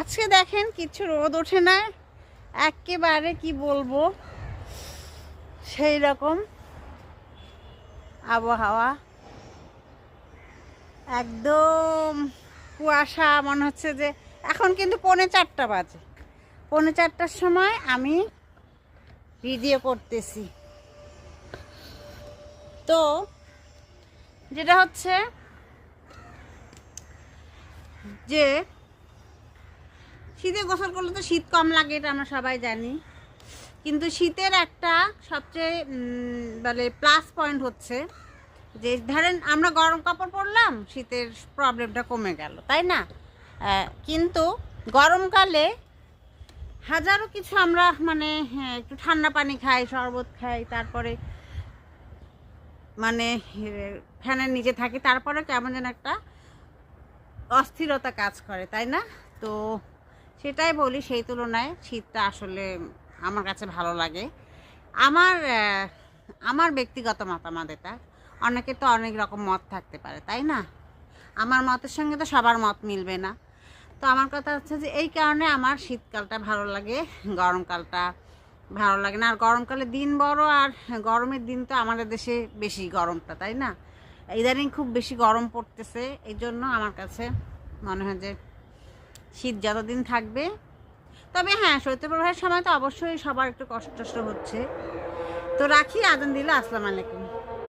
আজকে দেখেন কিছু রোদ ওঠে না, একেবারে কি বলবো সেই রকম আবহাওয়া, একদম কুয়াশা। মনে হচ্ছে যে এখন কিন্তু 3:45 বাজে, 3:45টার সময় আমি ভিডিও করতেছি। তো যেটা হচ্ছে যে শীতে গোসল করলে তো শীত কম লাগে, এটা আমরা সবাই জানি। কিন্তু শীতের একটা সবচেয়ে মানে প্লাস পয়েন্ট হচ্ছে যে ধরেন আমরা গরম কাপড় পরলাম, শীতের প্রবলেমটা কমে গেল, তাই না? কিন্তু গরমকালে হাজারো কিছু আমরা মানে একটু ঠান্ডা পানি খাই, শরবত খাই, তারপরে মানে ফ্যানের নিচে থাকি, তারপরে কেমন যেন একটা অস্থিরতা কাজ করে, তাই না? তো সেটাই বলি, সেই তুলনায় শীতটা আসলে আমার কাছে ভালো লাগে। আমার আমার ব্যক্তিগত মতামত এটা, অনেকে তো অনেক রকম মত থাকতে পারে, তাই না? আমার মতের সঙ্গে তো সবার মত মিলবে না। তো আমার কথা হচ্ছে যে এই কারণে আমার শীতকালটা ভালো লাগে, গরমকালটা ভালো লাগে না। আর গরমকালে দিন বড়, আর গরমের দিন তো আমাদের দেশে বেশি গরমটা, তাই না? ইদানিং খুব বেশি গরম পড়তেছে, এই জন্য আমার কাছে মনে হয় যে শীত যতদিন থাকবে। তবে হ্যাঁ, শৈত্যপ্রবাহের সময় তো অবশ্যই সবার একটু কষ্ট হচ্ছে। তো রাখি, আজান দিলে। আসসালামু আলাইকুম।